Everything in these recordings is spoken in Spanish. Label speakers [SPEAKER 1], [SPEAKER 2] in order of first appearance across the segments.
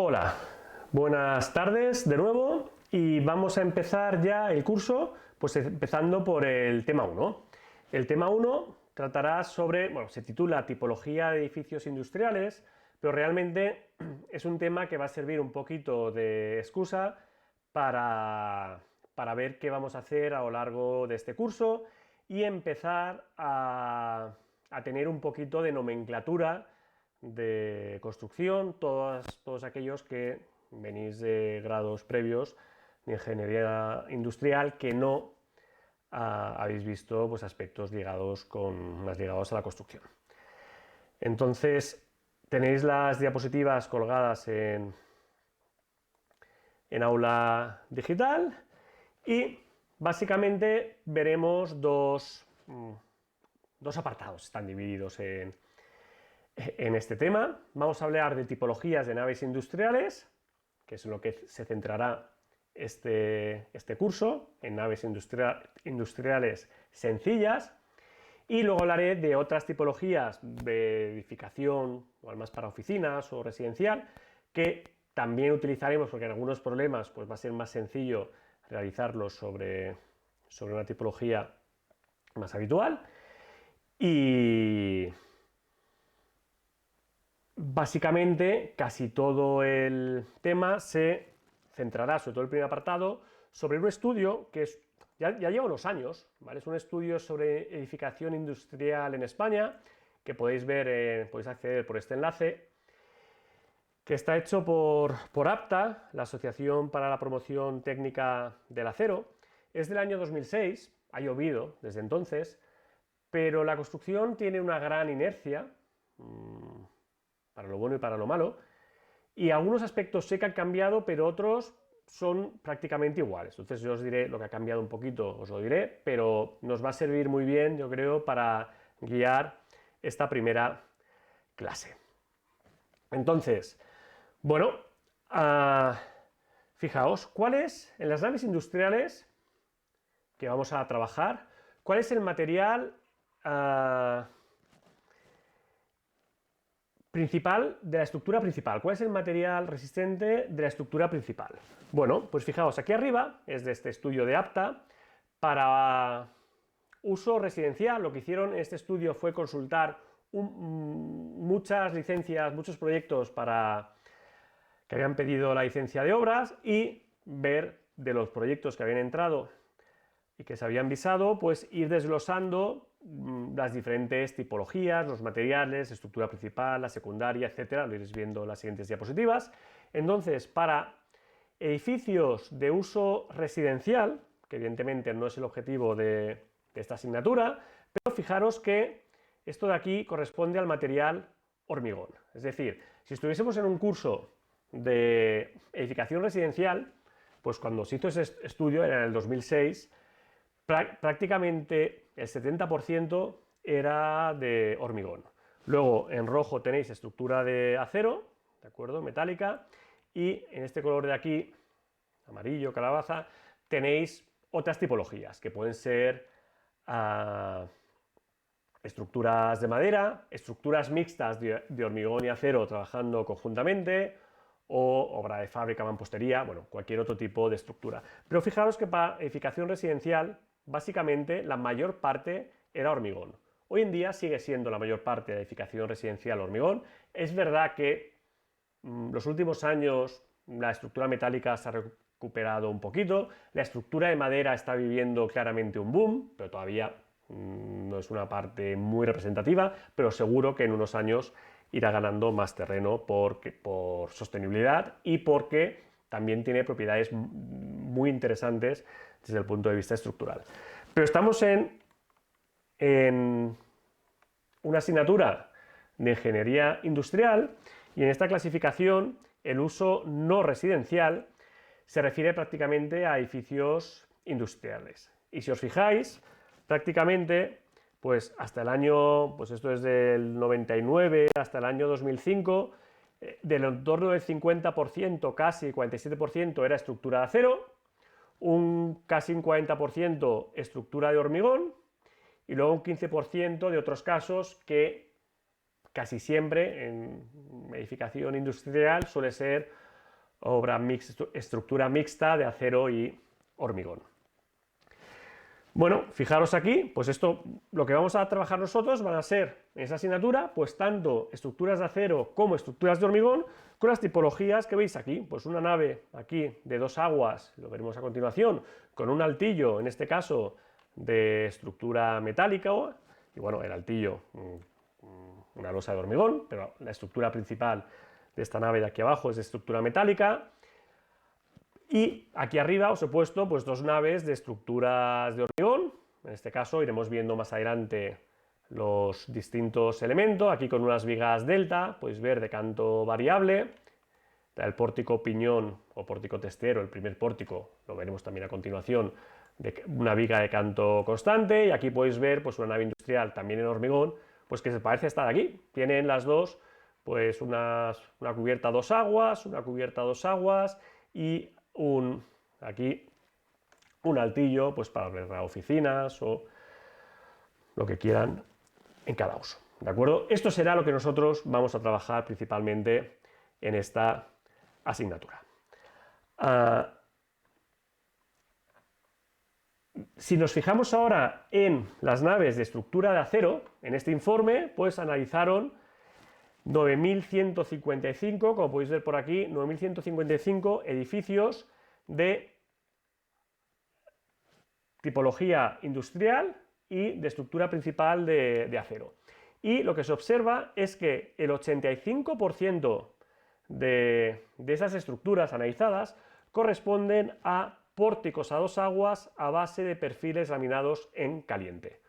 [SPEAKER 1] Hola, buenas tardes de nuevo y vamos a empezar ya el curso, pues empezando por el tema 1. El tema 1 tratará sobre, bueno, se titula Tipología de edificios industriales, pero realmente es un tema que va a servir un poquito de excusa para ver qué vamos a hacer a lo largo de este curso y empezar a tener un poquito de nomenclatura de construcción, todos aquellos que venís de grados previos de ingeniería industrial que no habéis visto pues, aspectos más ligados a la construcción. Entonces, tenéis las diapositivas colgadas en aula digital y básicamente veremos dos apartados, están divididos en este tema. Vamos a hablar de tipologías de naves industriales, que es en lo que se centrará este curso, en naves industriales sencillas, y luego hablaré de otras tipologías de edificación, o más para oficinas o residencial, que también utilizaremos porque en algunos problemas pues, va a ser más sencillo realizarlos sobre una tipología más habitual. Y básicamente casi todo el tema se centrará, sobre todo el primer apartado, sobre un estudio que ya lleva unos años, ¿vale? Es un estudio sobre edificación industrial en España, que podéis ver, podéis acceder por este enlace, que está hecho por APTA, la Asociación para la Promoción Técnica del Acero. Es del año 2006, ha llovido desde entonces, pero la construcción tiene una gran inercia, para lo bueno y para lo malo, y algunos aspectos sé que han cambiado, pero otros son prácticamente iguales. Entonces yo os diré lo que ha cambiado un poquito, os lo diré, pero nos va a servir muy bien, yo creo, para guiar esta primera clase. Entonces, bueno, fijaos, en las naves industriales que vamos a trabajar, cuál es el material principal de la estructura principal. ¿Cuál es el material resistente de la estructura principal? Bueno, pues fijaos, aquí arriba es de este estudio de APTA. Para uso residencial, lo que hicieron en este estudio fue consultar muchas licencias, muchos proyectos que habían pedido la licencia de obras y ver de los proyectos que habían entrado y que se habían visado, pues ir desglosando las diferentes tipologías, los materiales, estructura principal, la secundaria, etcétera. Lo iréis viendo en las siguientes diapositivas. Entonces, para edificios de uso residencial, que evidentemente no es el objetivo de esta asignatura, pero fijaros que esto de aquí corresponde al material hormigón. Es decir, si estuviésemos en un curso de edificación residencial, pues cuando se hizo ese estudio, era en el 2006, prácticamente el 70% era de hormigón. Luego en rojo tenéis estructura de acero, ¿de acuerdo? Metálica, y en este color de aquí, amarillo, calabaza, tenéis otras tipologías que pueden ser estructuras de madera, estructuras mixtas de hormigón y acero trabajando conjuntamente, o obra de fábrica, mampostería, bueno, cualquier otro tipo de estructura. Pero fijaros que para edificación residencial, básicamente la mayor parte era hormigón. Hoy en día sigue siendo la mayor parte de edificación residencial hormigón. Es verdad que los últimos años la estructura metálica se ha recuperado un poquito, la estructura de madera está viviendo claramente un boom, pero todavía no es una parte muy representativa, pero seguro que en unos años irá ganando más terreno por sostenibilidad y porque también tiene propiedades muy interesantes desde el punto de vista estructural. Pero estamos en una asignatura de ingeniería industrial y en esta clasificación el uso no residencial se refiere prácticamente a edificios industriales. Y si os fijáis, prácticamente pues hasta el año, pues esto es del 99 hasta el año 2005, del entorno del 50%, casi 47% era estructura de acero, casi un 40% estructura de hormigón y luego un 15% de otros casos que casi siempre en edificación industrial suele ser estructura mixta de acero y hormigón. Bueno, fijaros aquí, pues esto, lo que vamos a trabajar nosotros van a ser, en esa asignatura, pues tanto estructuras de acero como estructuras de hormigón, con las tipologías que veis aquí, pues una nave aquí de 2 aguas, lo veremos a continuación, con un altillo, en este caso, de estructura metálica, y bueno, el altillo, una losa de hormigón, pero la estructura principal de esta nave de aquí abajo es de estructura metálica. Y aquí arriba os he puesto pues 2 naves de estructuras de hormigón. En este caso iremos viendo más adelante los distintos elementos. Aquí con unas vigas delta, podéis ver de canto variable. El pórtico piñón o pórtico testero, el primer pórtico, lo veremos también a continuación, de una viga de canto constante. Y aquí podéis ver pues una nave industrial también en hormigón, pues que se parece a esta de aquí. Tienen las dos pues una cubierta a 2 aguas, una cubierta a 2 aguas y aquí un altillo pues para albergar oficinas o lo que quieran en cada uso, ¿de acuerdo? Esto será lo que nosotros vamos a trabajar principalmente en esta asignatura. Si nos fijamos ahora en las naves de estructura de acero, en este informe pues analizaron 9.155, como podéis ver por aquí, 9.155 edificios de tipología industrial y de estructura principal de acero. Y lo que se observa es que el 85% de esas estructuras analizadas corresponden a pórticos a 2 aguas a base de perfiles laminados en caliente.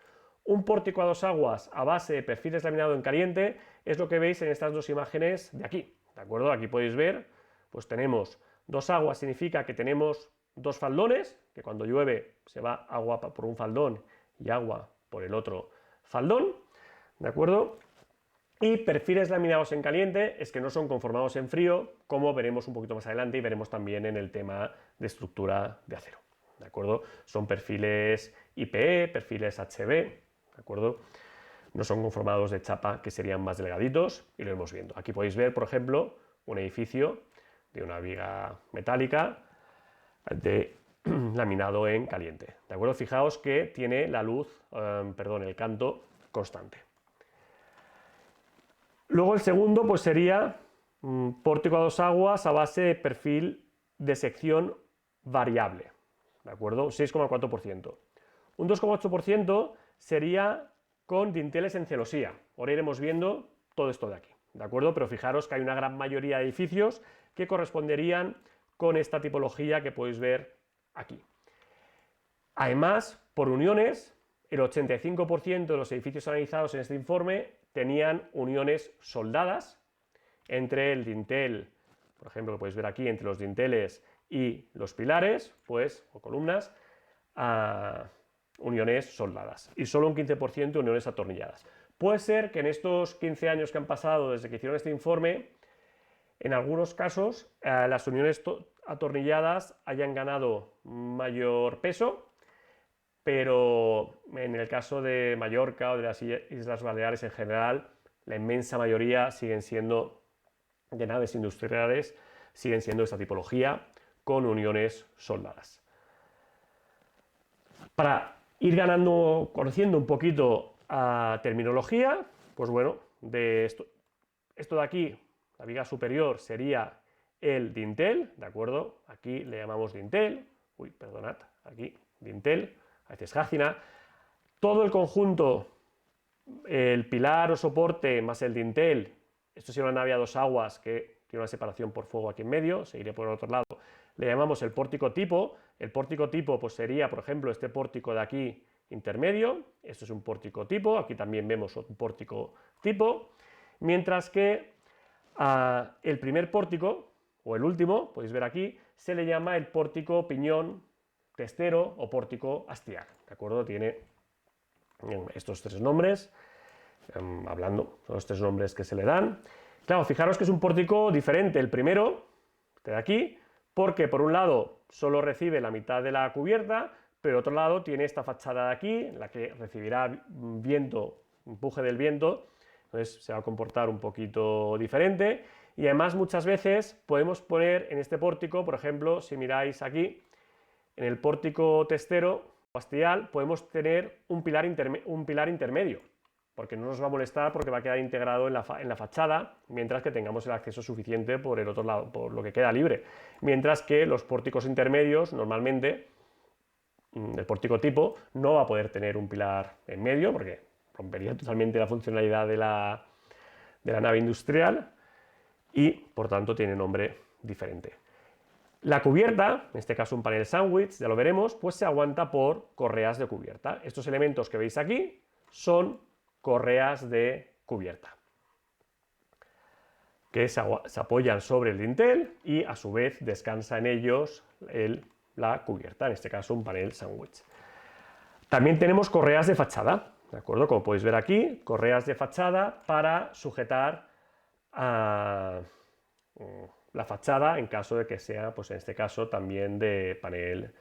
[SPEAKER 1] Un pórtico a 2 aguas a base de perfiles laminados en caliente es lo que veis en estas 2 imágenes de aquí, ¿de acuerdo? Aquí podéis ver, pues tenemos 2 aguas, significa que tenemos 2 faldones, que cuando llueve se va agua por un faldón y agua por el otro faldón, ¿de acuerdo? Y perfiles laminados en caliente es que no son conformados en frío, como veremos un poquito más adelante y veremos también en el tema de estructura de acero, ¿de acuerdo? Son perfiles IPE, perfiles HB, ¿de acuerdo? No son conformados de chapa, que serían más delgaditos, y lo iremos viendo. Aquí podéis ver, por ejemplo, un edificio de una viga metálica laminado en caliente, ¿de acuerdo? Fijaos que tiene la luz, el canto constante. Luego el segundo pues sería un pórtico a 2 aguas a base de perfil de sección variable, ¿de acuerdo? 6,4%. Un 2,8% sería con dinteles en celosía. Ahora iremos viendo todo esto de aquí, ¿de acuerdo? Pero fijaros que hay una gran mayoría de edificios que corresponderían con esta tipología que podéis ver aquí. Además, por uniones, el 85% de los edificios analizados en este informe tenían uniones soldadas entre el dintel, por ejemplo, lo podéis ver aquí, entre los dinteles y los pilares, pues, o columnas, uniones soldadas, y solo un 15% uniones atornilladas. Puede ser que en estos 15 años que han pasado desde que hicieron este informe, en algunos casos las uniones atornilladas hayan ganado mayor peso, pero en el caso de Mallorca o de las Islas Baleares en general, la inmensa mayoría siguen siendo de naves industriales, siguen siendo esta tipología con uniones soldadas. Para ir conociendo un poquito a terminología, pues bueno, de esto de aquí, la viga superior sería el dintel, ¿de acuerdo? Aquí le llamamos dintel, perdonad, aquí dintel, a veces jácina. Todo el conjunto, el pilar o soporte más el dintel, esto sería una nave a 2 aguas que tiene una separación por fuego aquí en medio, seguiré por el otro lado, le llamamos el pórtico tipo. El pórtico tipo pues sería, por ejemplo, este pórtico de aquí intermedio, esto es un pórtico tipo, aquí también vemos un pórtico tipo, mientras que el primer pórtico, o el último, podéis ver aquí, se le llama el pórtico piñón testero o pórtico hastial, ¿de acuerdo? Tiene estos 3 nombres, hablando, son los 3 nombres que se le dan. Claro, fijaros que es un pórtico diferente, el primero, este de aquí, porque por un lado solo recibe la mitad de la cubierta, pero otro lado tiene esta fachada de aquí, en la que recibirá viento, empuje del viento, entonces se va a comportar un poquito diferente. Y además muchas veces podemos poner en este pórtico, por ejemplo, si miráis aquí, en el pórtico testero o astial, podemos tener un pilar intermedio, porque no nos va a molestar porque va a quedar integrado en la fachada, mientras que tengamos el acceso suficiente por el otro lado, por lo que queda libre. Mientras que los pórticos intermedios, normalmente, el pórtico tipo, no va a poder tener un pilar en medio, porque rompería totalmente la funcionalidad de la nave industrial y, por tanto, tiene nombre diferente. La cubierta, en este caso un panel sándwich, ya lo veremos, pues se aguanta por correas de cubierta. Estos elementos que veis aquí son correas de cubierta, que se apoyan sobre el dintel y a su vez descansa en ellos la cubierta, en este caso un panel sándwich. También tenemos correas de fachada, ¿de acuerdo? Como podéis ver aquí, correas de fachada para sujetar a la fachada en caso de que sea, pues en este caso, también de panel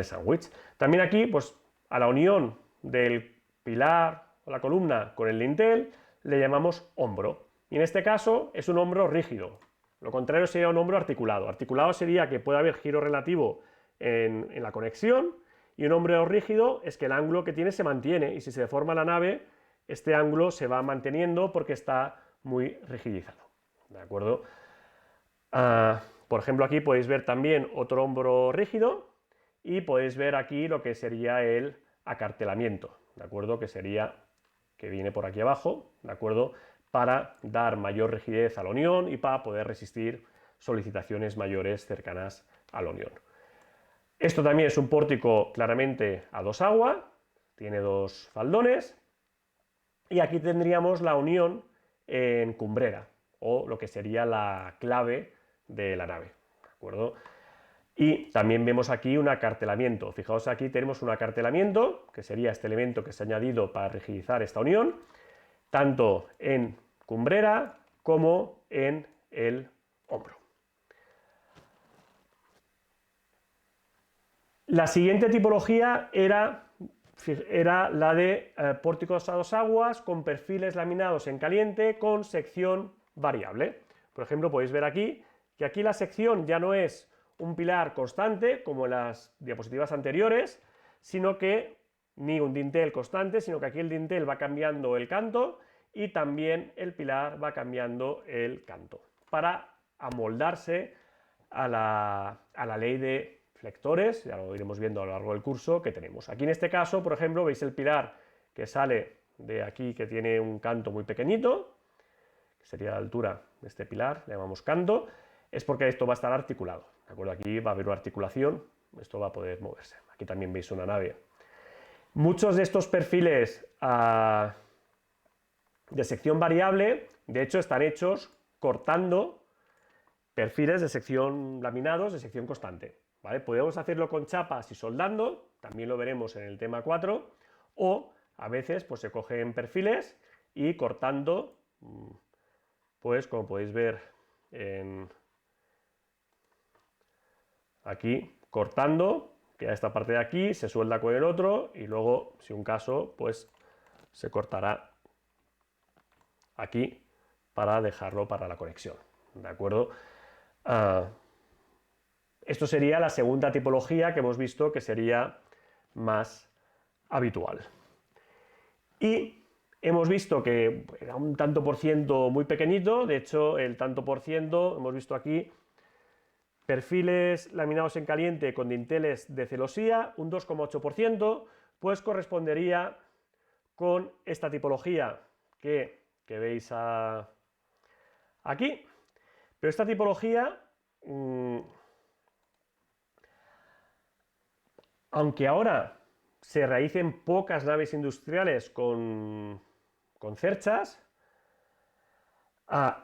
[SPEAKER 1] sándwich. También aquí, pues a la unión del pilar o la columna con el dintel le llamamos hombro. Y en este caso es un hombro rígido. Lo contrario sería un hombro articulado. Articulado sería que puede haber giro relativo en la conexión, y un hombro rígido es que el ángulo que tiene se mantiene, y si se deforma la nave, este ángulo se va manteniendo porque está muy rigidizado. ¿De acuerdo? Por ejemplo, aquí podéis ver también otro hombro rígido y podéis ver aquí lo que sería el acartelamiento, ¿de acuerdo? Que viene por aquí abajo, ¿de acuerdo? Para dar mayor rigidez a la unión y para poder resistir solicitaciones mayores cercanas a la unión. Esto también es un pórtico claramente a dos aguas, tiene dos faldones, y aquí tendríamos la unión en cumbrera, o lo que sería la clave de la nave, ¿de acuerdo? Y también vemos aquí un acartelamiento. Fijaos, aquí tenemos un acartelamiento, que sería este elemento que se ha añadido para rigidizar esta unión, tanto en cumbrera como en el hombro. La siguiente tipología era la de pórticos a dos aguas con perfiles laminados en caliente con sección variable. Por ejemplo, podéis ver aquí que aquí la sección ya no es un pilar constante como en las diapositivas anteriores, sino que ni un dintel constante, sino que aquí el dintel va cambiando el canto y también el pilar va cambiando el canto para amoldarse a la ley de flectores, ya lo iremos viendo a lo largo del curso, que tenemos. Aquí en este caso, por ejemplo, veis el pilar que sale de aquí, que tiene un canto muy pequeñito, que sería la altura de este pilar, le llamamos canto, es porque esto va a estar articulado, ¿de acuerdo? Aquí va a haber una articulación, esto va a poder moverse. Aquí también veis una nave. Muchos de estos perfiles de sección variable, de hecho, están hechos cortando perfiles de sección laminados de sección constante, ¿vale? Podemos hacerlo con chapas y soldando, también lo veremos en el tema 4, o a veces pues se cogen perfiles y cortando, pues como podéis ver aquí, cortando, queda esta parte de aquí, se suelda con el otro y luego, si un caso, pues se cortará aquí para dejarlo para la conexión, ¿de acuerdo? Esto sería la segunda tipología que hemos visto que sería más habitual. Y hemos visto que era un tanto por ciento muy pequeñito, de hecho el tanto por ciento, hemos visto aquí, perfiles laminados en caliente con dinteles de celosía, un 2,8%, pues correspondería con esta tipología que veis aquí. Pero esta tipología, aunque ahora se realicen pocas naves industriales con cerchas,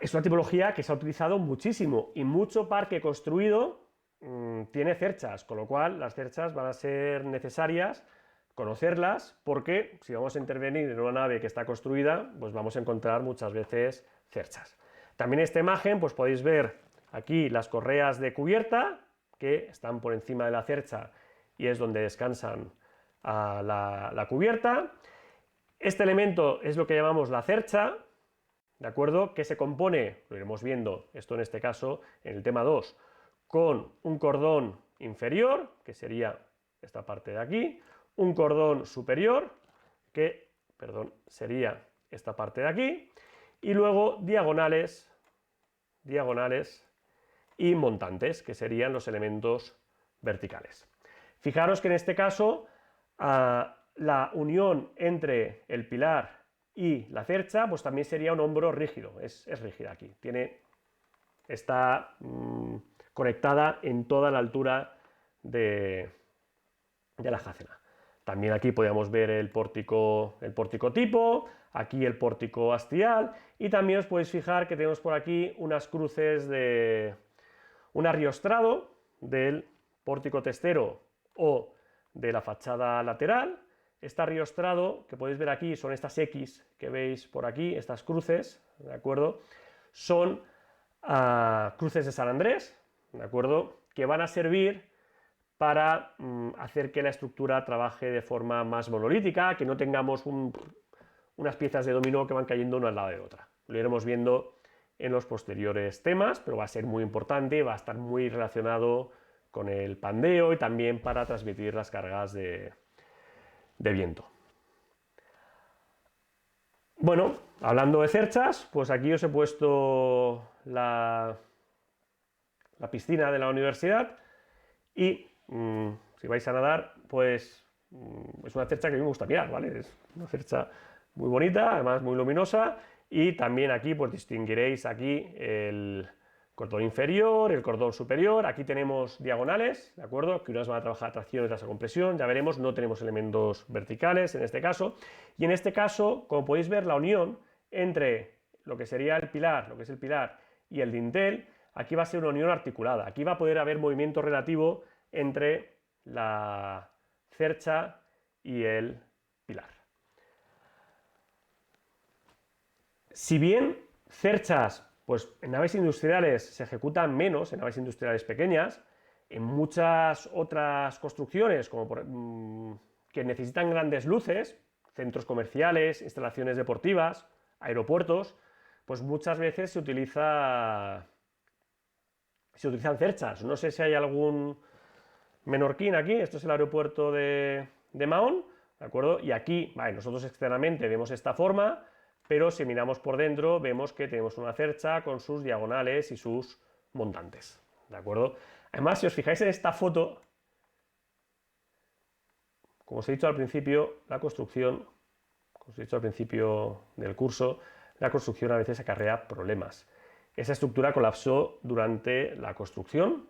[SPEAKER 1] es una tipología que se ha utilizado muchísimo y mucho parque construido tiene cerchas, con lo cual las cerchas van a ser necesarias conocerlas, porque si vamos a intervenir en una nave que está construida, pues vamos a encontrar muchas veces cerchas. También en esta imagen pues podéis ver aquí las correas de cubierta que están por encima de la cercha y es donde descansan la cubierta. Este elemento es lo que llamamos la cercha, ¿de acuerdo? Que se compone, lo iremos viendo esto en este caso, en el tema 2, con un cordón inferior, que sería esta parte de aquí, un cordón superior, que, perdón, sería esta parte de aquí, y luego diagonales y montantes, que serían los elementos verticales. Fijaros que en este caso la unión entre el pilar y la cercha pues también sería un hombro rígido, es rígida aquí, está conectada en toda la altura de la jácena. También aquí podríamos ver el pórtico tipo, aquí el pórtico hastial, y también os podéis fijar que tenemos por aquí unas cruces de un arriostrado del pórtico testero o de la fachada lateral. Este arriostrado que podéis ver aquí son estas X que veis por aquí, estas cruces, ¿de acuerdo? Son cruces de San Andrés, ¿de acuerdo? Que van a servir para hacer que la estructura trabaje de forma más monolítica, que no tengamos unas piezas de dominó que van cayendo una al lado de otra. Lo iremos viendo en los posteriores temas, pero va a ser muy importante, va a estar muy relacionado con el pandeo y también para transmitir las cargas de viento. Bueno, hablando de cerchas, pues aquí os he puesto la piscina de la universidad y si vais a nadar, pues es una cercha que a mí me gusta mirar, ¿vale? Es una cercha muy bonita, además muy luminosa, y también aquí pues distinguiréis aquí el cordón inferior, el cordón superior. Aquí tenemos diagonales, ¿de acuerdo? Que unas van a trabajar tracción y otras a compresión, ya veremos, no tenemos elementos verticales en este caso. Y en este caso, como podéis ver, la unión entre lo que sería el pilar, lo que es el pilar y el dintel, aquí va a ser una unión articulada. Aquí va a poder haber movimiento relativo entre la cercha y el pilar. Si bien cerchas, pues en naves industriales se ejecutan menos, en naves industriales pequeñas, en muchas otras construcciones, como que necesitan grandes luces, centros comerciales, instalaciones deportivas, aeropuertos, pues muchas veces se utilizan cerchas. No sé si hay algún menorquín aquí, esto es el aeropuerto de Mahón, ¿de acuerdo? Y aquí, vale, nosotros externamente vemos esta forma, pero si miramos por dentro vemos que tenemos una cercha con sus diagonales y sus montantes, ¿de acuerdo? Además, si os fijáis en esta foto, como os he dicho al principio, la construcción, como os he dicho al principio del curso, la construcción a veces acarrea problemas. Esa estructura colapsó durante la construcción,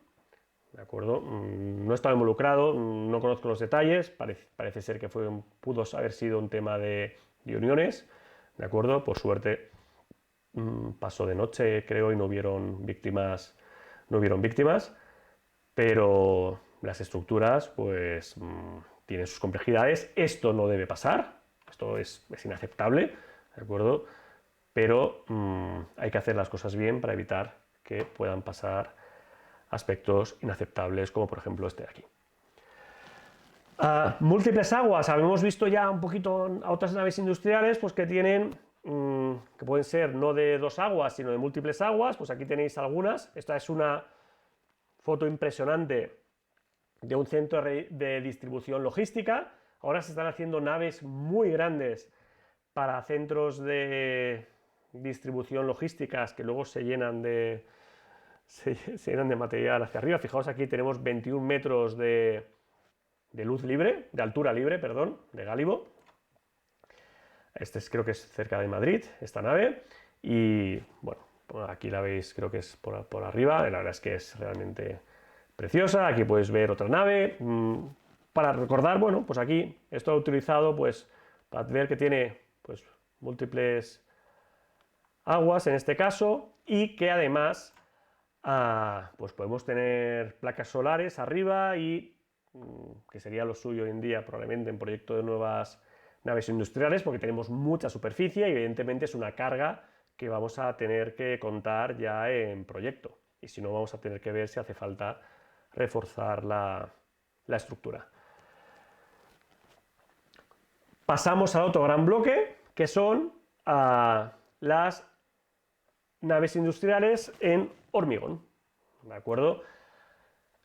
[SPEAKER 1] ¿de acuerdo? No he estado involucrado, no conozco los detalles, parece ser que pudo haber sido un tema de uniones, ¿de acuerdo? Por suerte pasó de noche, creo, y no hubieron víctimas, pero las estructuras, pues, tienen sus complejidades. Esto no debe pasar, esto es inaceptable, ¿de acuerdo? Pero hay que hacer las cosas bien para evitar que puedan pasar aspectos inaceptables, como por ejemplo este de aquí. Múltiples aguas, habíamos visto ya un poquito a otras naves industriales pues que tienen, que pueden ser no de dos aguas, sino de múltiples aguas. Pues aquí tenéis algunas. Esta es una foto impresionante de un centro de distribución logística. Ahora se están haciendo naves muy grandes para centros de distribución logísticas que luego se llenan de material hacia arriba. Fijaos, aquí tenemos 21 metros de luz libre, de altura libre, perdón, de gálibo. Creo que es cerca de Madrid, esta nave. Y bueno, aquí la veis, creo que es por arriba. La verdad es que es realmente preciosa. Aquí podéis ver otra nave. Para recordar, bueno, pues aquí esto lo he utilizado pues para ver que tiene pues múltiples aguas en este caso, y que además pues podemos tener placas solares arriba y que sería lo suyo hoy en día probablemente en proyecto de nuevas naves industriales, porque tenemos mucha superficie y evidentemente es una carga que vamos a tener que contar ya en proyecto, y si no vamos a tener que ver si hace falta reforzar la estructura. Pasamos al otro gran bloque, que son las naves industriales en hormigón, ¿de acuerdo?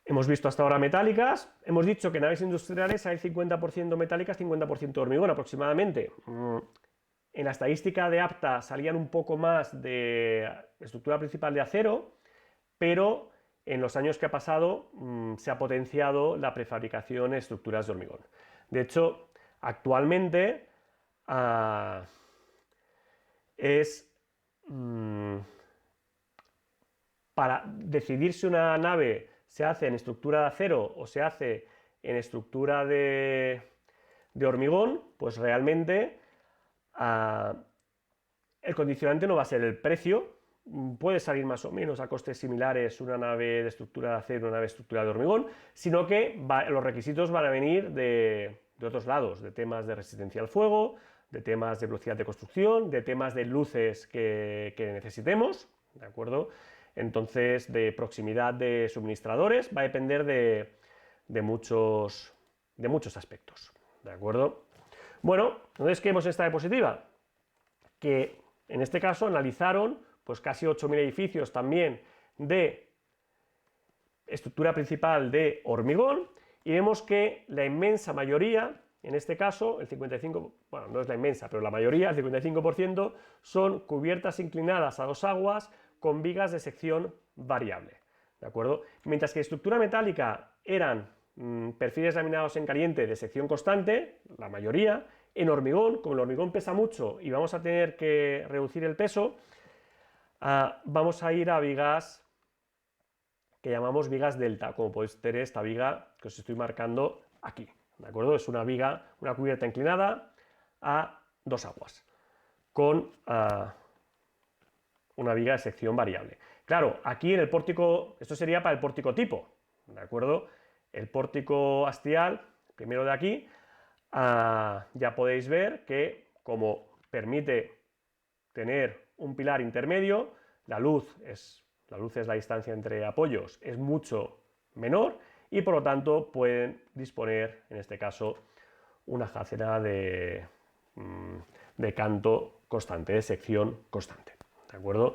[SPEAKER 1] Hemos visto hasta ahora metálicas, hemos dicho que naves industriales hay 50% metálicas, 50% hormigón aproximadamente. En la estadística de APTA salían un poco más de estructura principal de acero, pero en los años que ha pasado se ha potenciado la prefabricación en estructuras de hormigón. De hecho, actualmente para decidir si una nave se hace en estructura de acero o se hace en estructura de hormigón, pues realmente el condicionante no va a ser el precio. Puede salir más o menos a costes similares una nave de estructura de acero y una nave de estructura de hormigón, sino que los requisitos van a venir de otros lados, de temas de resistencia al fuego, de temas de velocidad de construcción, de temas de luces que necesitemos, ¿de acuerdo? Entonces, de proximidad de suministradores, va a depender de muchos aspectos, ¿de acuerdo? Bueno, entonces, ¿qué vemos en esta diapositiva? Que en este caso analizaron pues casi 8.000 edificios también de estructura principal de hormigón y vemos que la inmensa mayoría, en este caso el 55%, bueno, no es la inmensa, pero la mayoría, el 55%, son cubiertas inclinadas a dos aguas con vigas de sección variable, ¿de acuerdo? Mientras que estructura metálica eran perfiles laminados en caliente de sección constante, la mayoría. En hormigón, como el hormigón pesa mucho y vamos a tener que reducir el peso, vamos a ir a vigas que llamamos vigas delta, como podéis tener esta viga que os estoy marcando aquí, ¿de acuerdo? Es una viga, una cubierta inclinada a dos aguas, con una viga de sección variable. Claro, aquí en el pórtico, esto sería para el pórtico tipo, ¿de acuerdo? El pórtico astial, primero de aquí, ya podéis ver que como permite tener un pilar intermedio, la luz es la distancia entre apoyos, es mucho menor y por lo tanto pueden disponer, en este caso, una jácera de canto constante, de sección constante, ¿de acuerdo?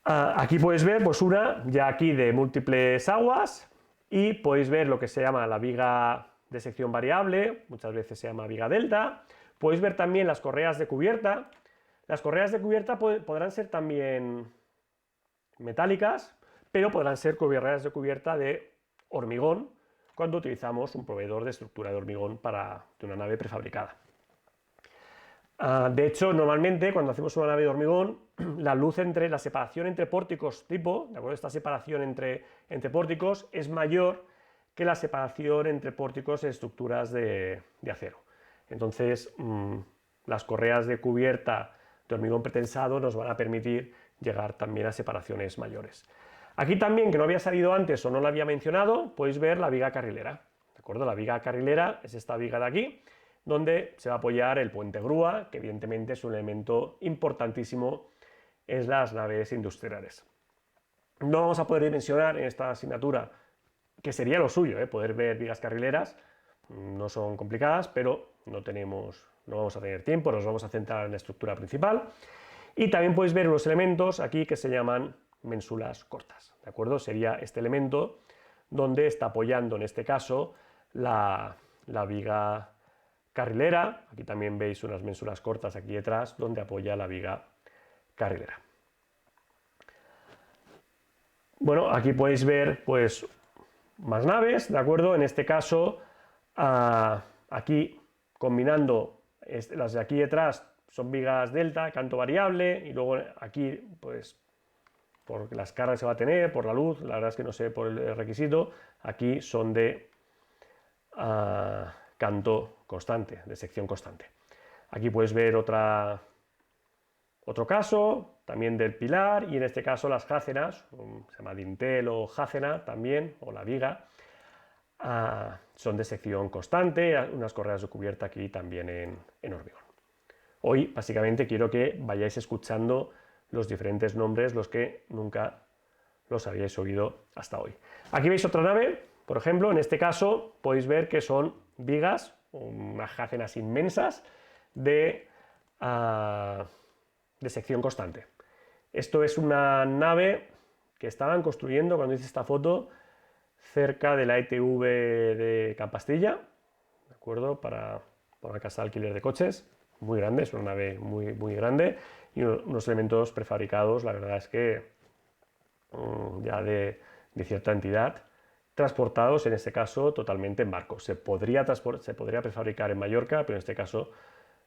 [SPEAKER 1] Aquí podéis ver pues una ya aquí de múltiples aguas y podéis ver lo que se llama la viga de sección variable, muchas veces se llama viga delta. Podéis ver también las correas de cubierta. Las correas de cubierta podrán ser también metálicas, pero podrán ser correas de cubierta de hormigón cuando utilizamos un proveedor de estructura de hormigón de una nave prefabricada. De hecho, normalmente cuando hacemos una nave de hormigón, la separación entre pórticos tipo, ¿de acuerdo? Esta separación entre pórticos es mayor que la separación entre pórticos en estructuras de acero. Entonces, las correas de cubierta de hormigón pretensado nos van a permitir llegar también a separaciones mayores. Aquí también, que no había salido antes o no la había mencionado, podéis ver la viga carrilera, ¿de acuerdo? La viga carrilera es esta viga de aquí, donde se va a apoyar el puente grúa, que evidentemente es un elemento importantísimo en las naves industriales. No vamos a poder dimensionar en esta asignatura, que sería lo suyo, poder ver vigas carrileras, no son complicadas, pero no vamos a tener tiempo, nos vamos a centrar en la estructura principal. Y también podéis ver unos elementos aquí que se llaman ménsulas cortas, ¿de acuerdo? Sería este elemento donde está apoyando, en este caso, la viga carrilera. Aquí también veis unas ménsulas cortas aquí detrás donde apoya la viga carrilera. Bueno, aquí podéis ver pues más naves, ¿de acuerdo? En este caso, aquí combinando las de aquí detrás son vigas delta, canto variable, y luego aquí pues por las cargas que se va a tener, por la luz, la verdad es que no sé por el requisito, aquí son de canto constante, de sección constante. Aquí puedes ver otro caso, también del pilar, y en este caso las jácenas, se llama dintel o jácena también, o la viga, son de sección constante, unas correas de cubierta aquí también en hormigón. Hoy básicamente quiero que vayáis escuchando los diferentes nombres, los que nunca los habíais oído hasta hoy. Aquí veis otra nave, por ejemplo, en este caso podéis ver que son vigas, unas jácenas inmensas de de sección constante. Esto es una nave que estaban construyendo, cuando hice esta foto, cerca de la ITV de Campastilla, ¿de acuerdo? Para una casa de alquiler de coches, muy grande, es una nave muy, muy grande, y unos elementos prefabricados, la verdad es que ya de cierta entidad, transportados en este caso totalmente en barco. Se podría prefabricar en Mallorca, pero en este caso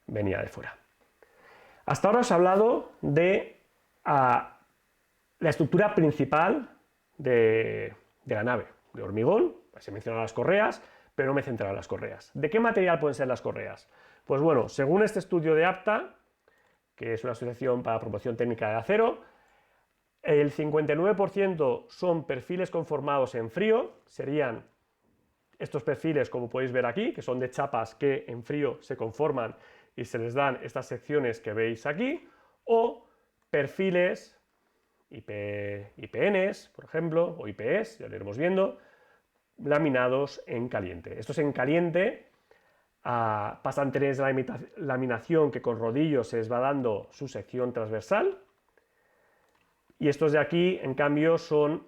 [SPEAKER 1] venía de fuera. Hasta ahora os he hablado de la estructura principal de la nave, de hormigón. Se mencionan las correas, pero no me he centrado en las correas. ¿De qué material pueden ser las correas? Pues bueno, según este estudio de APTA, que es una asociación para la promoción técnica de acero, el 59% son perfiles conformados en frío, serían estos perfiles, como podéis ver aquí, que son de chapas que en frío se conforman y se les dan estas secciones que veis aquí, o perfiles IPNs, por ejemplo, o IPS, ya lo iremos viendo, laminados en caliente. Estos en caliente pasan a tener la laminación que con rodillos se les va dando su sección transversal, y estos de aquí, en cambio, son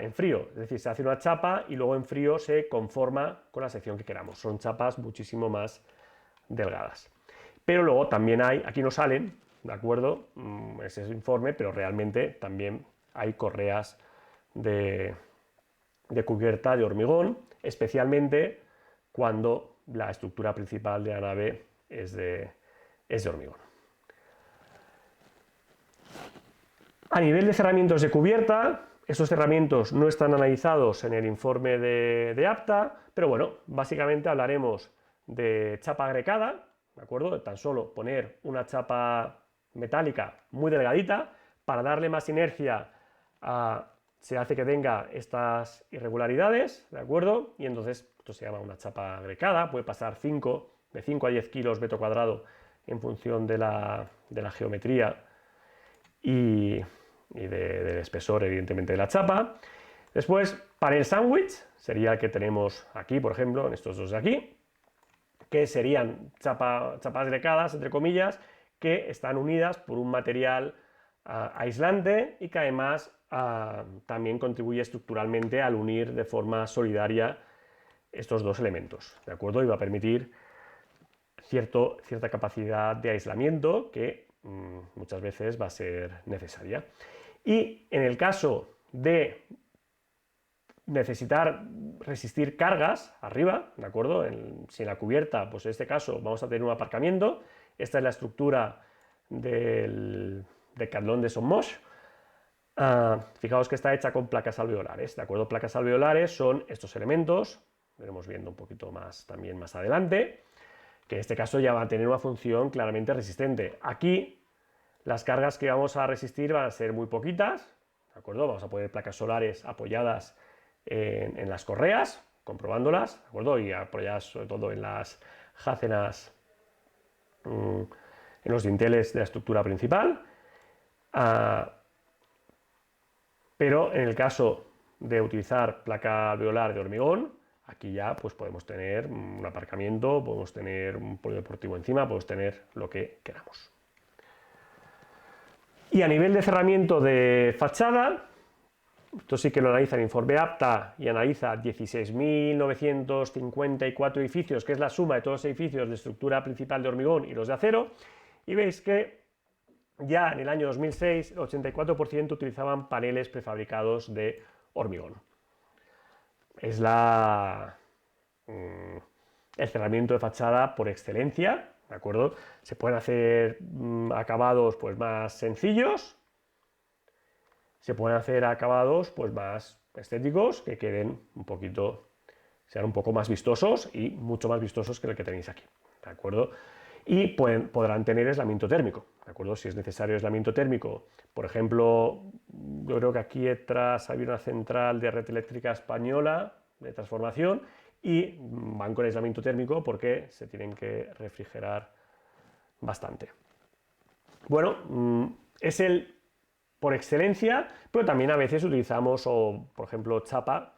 [SPEAKER 1] en frío, es decir, se hace una chapa y luego en frío se conforma con la sección que queramos. Son chapas muchísimo más delgadas. Pero luego también hay, aquí no salen, ¿de acuerdo? Ese es el informe, pero realmente también hay correas de cubierta de hormigón, especialmente cuando la estructura principal de la nave es de hormigón. A nivel de cerramientos de cubierta, estos cerramientos no están analizados en el informe de APTA, pero bueno, básicamente hablaremos de chapa agregada, ¿de acuerdo? De tan solo poner una chapa metálica muy delgadita, para darle más inercia se hace que tenga estas irregularidades, ¿de acuerdo? Y entonces esto se llama una chapa agregada, puede pasar de 5 a 10 kilos metro cuadrado en función de la geometría y del espesor, evidentemente, de la chapa. Después, panel sándwich, sería el que tenemos aquí, por ejemplo, en estos dos de aquí, que serían chapas agregadas, entre comillas, que están unidas por un material aislante y que además también contribuye estructuralmente al unir de forma solidaria estos dos elementos, ¿de acuerdo? Y va a permitir cierta capacidad de aislamiento que muchas veces va a ser necesaria. Y en el caso de necesitar resistir cargas arriba, ¿de acuerdo? Si en la cubierta, pues en este caso vamos a tener un aparcamiento, esta es la estructura del Decathlon de Sommosh. Fijaos que está hecha con placas alveolares, ¿de acuerdo? Placas alveolares son estos elementos, veremos viendo un poquito más también más adelante, que en este caso ya van a tener una función claramente resistente. Aquí las cargas que vamos a resistir van a ser muy poquitas, ¿de acuerdo? Vamos a poner placas solares apoyadas en las correas, comprobándolas, ¿de acuerdo? Y apoyadas sobre todo en las jácenas, en los dinteles de la estructura principal. Pero en el caso de utilizar placa alveolar de hormigón, aquí ya pues podemos tener un aparcamiento, podemos tener un polideportivo encima, podemos tener lo que queramos. Y a nivel de cerramiento de fachada, esto sí que lo analiza el informe APTA y analiza 16.954 edificios, que es la suma de todos los edificios de estructura principal de hormigón y los de acero, y veis que ya en el año 2006 el 84% utilizaban paneles prefabricados de hormigón. Es el cerramiento de fachada por excelencia, ¿de acuerdo? Se pueden hacer acabados pues más sencillos, se pueden hacer acabados pues más estéticos, que queden sean un poco más vistosos y mucho más vistosos que el que tenéis aquí, ¿de acuerdo? Y podrán tener aislamiento térmico, ¿de acuerdo? Si es necesario aislamiento térmico, por ejemplo, yo creo que aquí detrás había una central de red eléctrica española de transformación y van con aislamiento térmico porque se tienen que refrigerar bastante. Bueno, es por excelencia, pero también a veces utilizamos, por ejemplo, chapa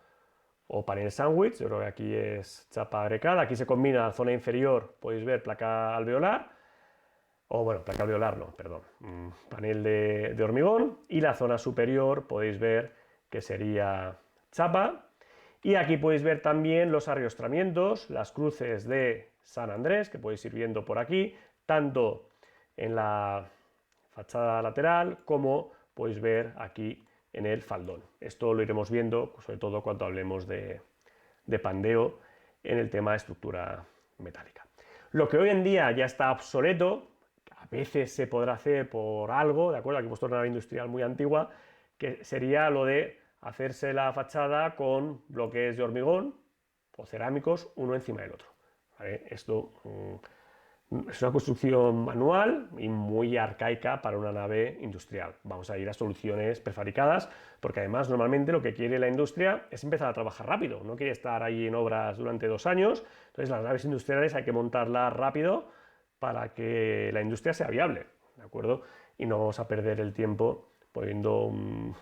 [SPEAKER 1] o panel sándwich. Yo creo que aquí es chapa agregada, aquí se combina la zona inferior, podéis ver placa alveolar, o bueno, placa alveolar no, perdón, panel de hormigón, y la zona superior podéis ver que sería chapa, y aquí podéis ver también los arriostramientos, las cruces de San Andrés, que podéis ir viendo por aquí, tanto en la fachada lateral como podéis ver aquí en el faldón. Esto lo iremos viendo, sobre todo cuando hablemos de pandeo en el tema de estructura metálica. Lo que hoy en día ya está obsoleto, a veces se podrá hacer por algo, ¿de acuerdo? Aquí he puesto una nave industrial muy antigua, que sería lo de hacerse la fachada con bloques de hormigón o cerámicos uno encima del otro, ¿vale? Esto es una construcción manual y muy arcaica para una nave industrial. Vamos a ir a soluciones prefabricadas, porque además normalmente lo que quiere la industria es empezar a trabajar rápido, no quiere estar ahí en obras durante 2 años, entonces las naves industriales hay que montarlas rápido para que la industria sea viable, ¿de acuerdo? Y no vamos a perder el tiempo poniendo un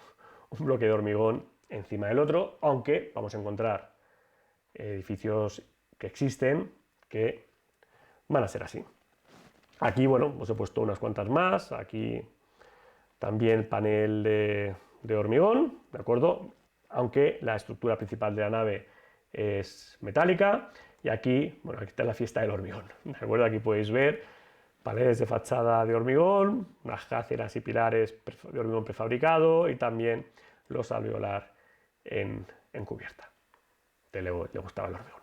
[SPEAKER 1] bloque de hormigón encima del otro, aunque vamos a encontrar edificios que existen que van a ser así. Aquí, bueno, os he puesto unas cuantas más, aquí también panel de hormigón, ¿de acuerdo? Aunque la estructura principal de la nave es metálica, y aquí, bueno, aquí está la fiesta del hormigón, ¿de acuerdo? Aquí podéis ver paredes de fachada de hormigón, unas jáceras y pilares de hormigón prefabricado y también los alveolar en cubierta. Le gustaba el hormigón,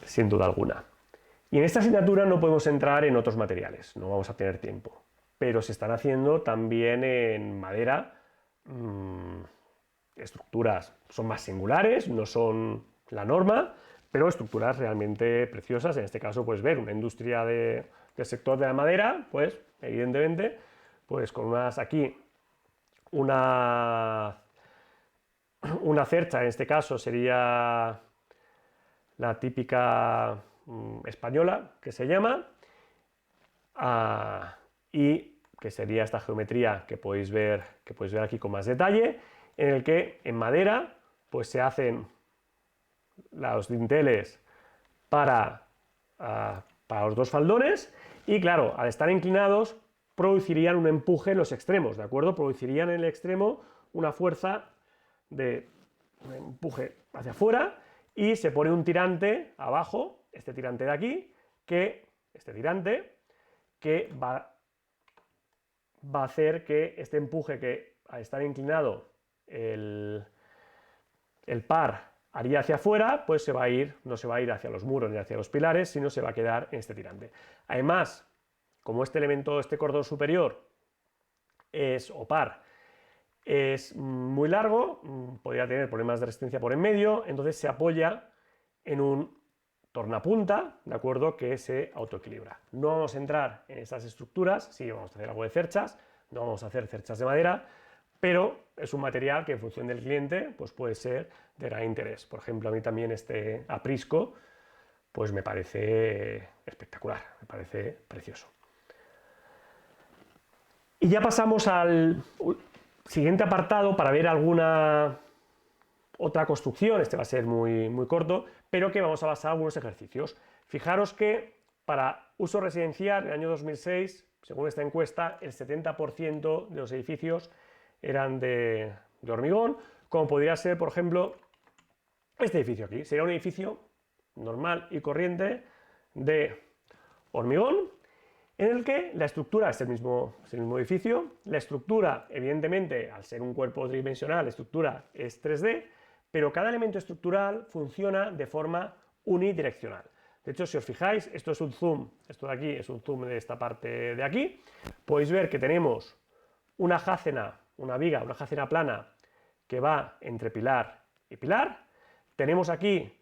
[SPEAKER 1] sin duda alguna. Y en esta asignatura no podemos entrar en otros materiales, no vamos a tener tiempo, pero se están haciendo también en madera estructuras, son más singulares, no son la norma, pero estructuras realmente preciosas. En este caso, pues ver una industria del sector de la madera, pues evidentemente, pues con aquí una cercha, en este caso sería la típica española, que se llama, y que sería esta geometría que podéis ver aquí con más detalle, en el que en madera pues se hacen los dinteles para los 2 faldones, y claro, al estar inclinados producirían un empuje en los extremos, ¿de acuerdo? Producirían en el extremo una fuerza de empuje hacia afuera, y se pone un tirante abajo, este tirante de aquí, que va a hacer que este empuje, que al estar inclinado el par haría hacia afuera, pues no se va a ir hacia los muros ni hacia los pilares, sino se va a quedar en este tirante. Además, como este elemento, este cordón superior o par, es muy largo, podría tener problemas de resistencia por en medio, entonces se apoya en un tornapunta, ¿de acuerdo?, que se autoequilibra. No vamos a entrar en estas estructuras, sí vamos a hacer algo de cerchas, no vamos a hacer cerchas de madera, pero es un material que en función del cliente pues puede ser de gran interés. Por ejemplo, a mí también este aprisco pues me parece espectacular, me parece precioso. Y ya pasamos al siguiente apartado para ver alguna otra construcción. Este va a ser muy, muy corto, pero que vamos a basar algunos ejercicios. Fijaros que para uso residencial, en el año 2006, según esta encuesta, el 70% de los edificios eran de hormigón, como podría ser, por ejemplo, este edificio aquí. Sería un edificio normal y corriente de hormigón, en el que la estructura es el mismo edificio. La estructura, evidentemente, al ser un cuerpo tridimensional, la estructura es 3D, pero cada elemento estructural funciona de forma unidireccional. De hecho, si os fijáis, esto es un zoom, esto de aquí es un zoom de esta parte de aquí, podéis ver que tenemos una jácena, una viga, una jácena plana que va entre pilar y pilar. Tenemos aquí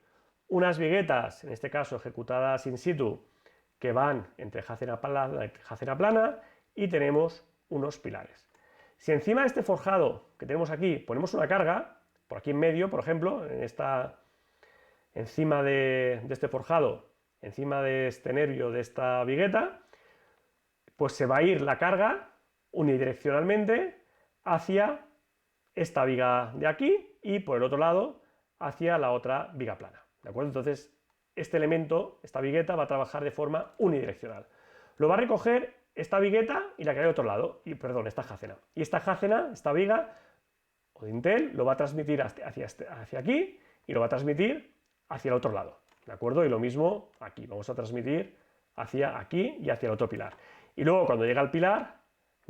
[SPEAKER 1] unas viguetas, en este caso ejecutadas in situ, que van entre jácena plana, y tenemos unos pilares. Si encima de este forjado que tenemos aquí ponemos una carga, por aquí en medio, por ejemplo, encima de este forjado, encima de este nervio de esta vigueta, pues se va a ir la carga unidireccionalmente hacia esta viga de aquí y por el otro lado hacia la otra viga plana, ¿de acuerdo? Entonces este elemento, esta vigueta, va a trabajar de forma unidireccional. lo va a recoger esta vigueta y la que hay al otro lado, y perdón, esta jácena. Y esta jácena, esta viga o dintel, lo va a transmitir hacia aquí y lo va a transmitir hacia el otro lado, ¿de acuerdo? Y lo mismo aquí, vamos a transmitir hacia aquí y hacia el otro pilar. Y luego cuando llega al pilar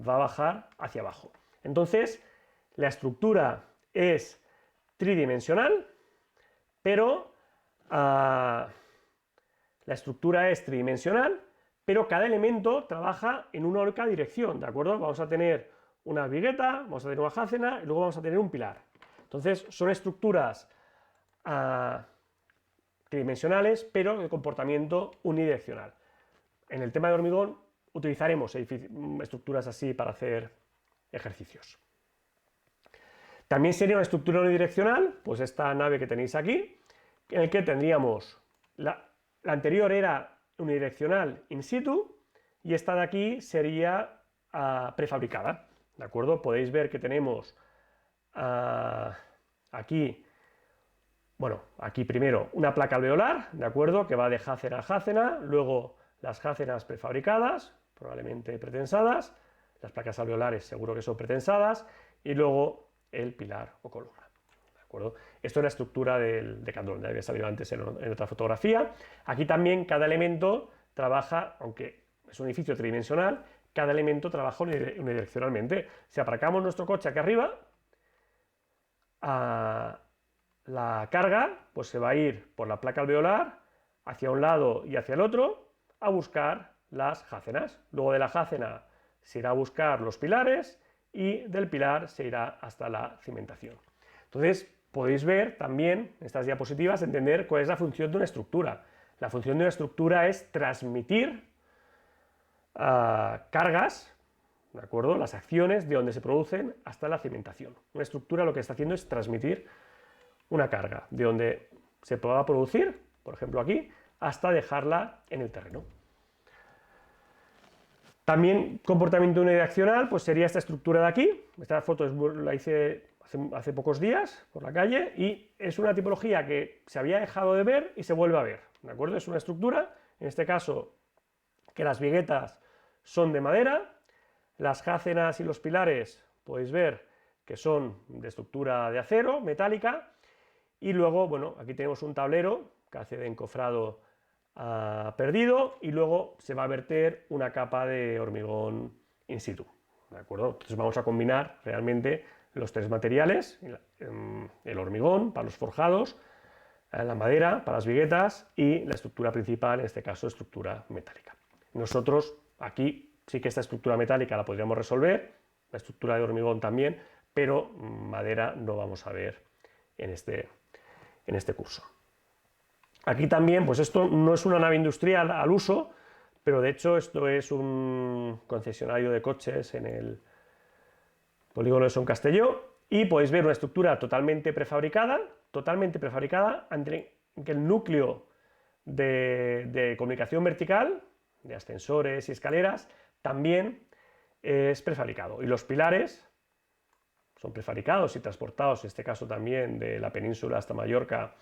[SPEAKER 1] va a bajar hacia abajo. Entonces, la estructura es tridimensional, pero la estructura es tridimensional, pero cada elemento trabaja en una única dirección, ¿de acuerdo? Vamos a tener una vigueta, vamos a tener una jácena y luego vamos a tener un pilar. Entonces, son estructuras tridimensionales, pero de comportamiento unidireccional. En el tema de hormigón utilizaremos estructuras así para hacer ejercicios. También sería una estructura unidireccional, pues esta nave que tenéis aquí, en el que tendríamos, la anterior era unidireccional in situ y esta de aquí sería prefabricada, ¿de acuerdo? Podéis ver que tenemos aquí, bueno, aquí primero una placa alveolar, ¿de acuerdo? Que va de jácena a jácena, luego las jácenas prefabricadas, probablemente pretensadas, las placas alveolares seguro que son pretensadas, y luego el pilar o columna. ¿De acuerdo? Esto es la estructura del decandrón, ya había salido antes en otra fotografía. Aquí también cada elemento trabaja, aunque es un edificio tridimensional, cada elemento trabaja unidireccionalmente. Si aparcamos nuestro coche aquí arriba, la carga pues se va a ir por la placa alveolar hacia un lado y hacia el otro a buscar las jácenas. Luego de la jácena se irá a buscar los pilares y del pilar se irá hasta la cimentación. Entonces podéis ver también en estas diapositivas, entender cuál es la función de una estructura. La función de una estructura es transmitir cargas, ¿de acuerdo? Las acciones de donde se producen hasta la cimentación. Una estructura lo que está haciendo es transmitir una carga de donde se pueda producir, por ejemplo aquí, hasta dejarla en el terreno. También comportamiento unidireccional, pues sería esta estructura de aquí. Esta foto la hice hace pocos días por la calle y es una tipología que se había dejado de ver y se vuelve a ver, ¿de acuerdo? Es una estructura, en este caso, que las viguetas son de madera, las jácenas y los pilares podéis ver que son de estructura de acero, metálica, y luego, bueno, aquí tenemos un tablero que hace de encofrado perdido y luego se va a verter una capa de hormigón in situ, ¿de acuerdo? Entonces vamos a combinar realmente los tres materiales, el hormigón para los forjados, la madera para las viguetas y la estructura principal, en este caso estructura metálica. Nosotros aquí sí que esta estructura metálica la podríamos resolver, la estructura de hormigón también, pero madera no vamos a ver en este curso. Aquí también, pues esto no es una nave industrial al uso, pero de hecho esto es un concesionario de coches en el polígono de Son Castelló y podéis ver una estructura totalmente prefabricada, en que el núcleo de comunicación vertical, de ascensores y escaleras, también es prefabricado. Y los pilares son prefabricados y transportados, en este caso también de la península hasta Mallorca,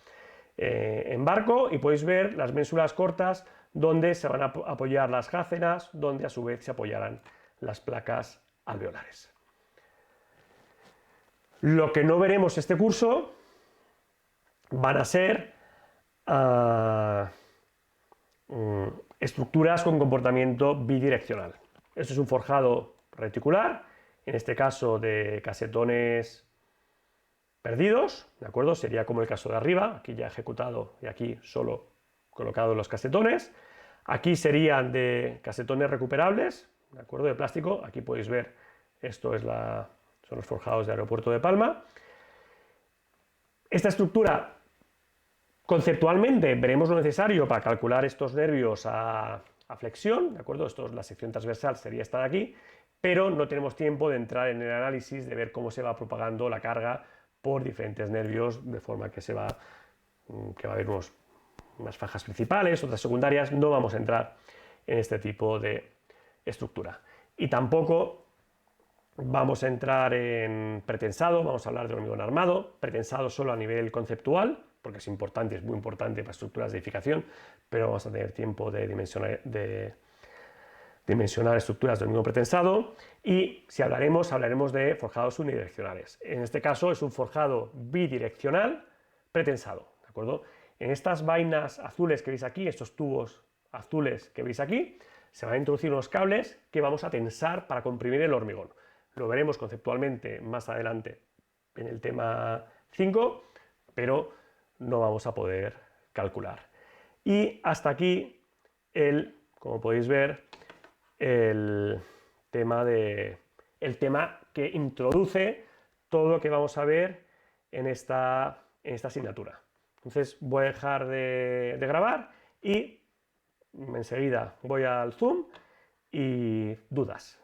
[SPEAKER 1] en barco, y podéis ver las ménsulas cortas donde se van a apoyar las jácenas, donde a su vez se apoyarán las placas alveolares. Lo que no veremos este curso van a ser estructuras con comportamiento bidireccional. Esto es un forjado reticular, en este caso de casetones perdidos, ¿de acuerdo? Sería como el caso de arriba, aquí ya ejecutado y aquí solo colocado los casetones. Aquí serían de casetones recuperables, ¿de acuerdo? De plástico. Aquí podéis ver, esto es son los forjados de Aeropuerto de Palma. Esta estructura, conceptualmente, veremos lo necesario para calcular estos nervios a flexión, ¿de acuerdo? La sección transversal sería esta de aquí, pero no tenemos tiempo de entrar en el análisis de ver cómo se va propagando la carga por diferentes nervios, de forma que va a haber unas fajas principales, otras secundarias. No vamos a entrar en este tipo de estructura. Y tampoco vamos a entrar en pretensado, vamos a hablar de hormigón armado, pretensado solo a nivel conceptual, porque es importante, es muy importante para estructuras de edificación, pero vamos a tener tiempo de dimensionar estructuras del mismo pretensado, y si hablaremos de forjados unidireccionales. En este caso es un forjado bidireccional pretensado, ¿de acuerdo? En estas vainas azules que veis aquí, estos tubos azules que veis aquí, se van a introducir unos cables que vamos a tensar para comprimir el hormigón. Lo veremos conceptualmente más adelante en el tema 5, pero no vamos a poder calcular. Y hasta aquí como podéis ver, el tema que introduce todo lo que vamos a ver en esta asignatura. Entonces voy a dejar de grabar y enseguida voy al Zoom y dudas.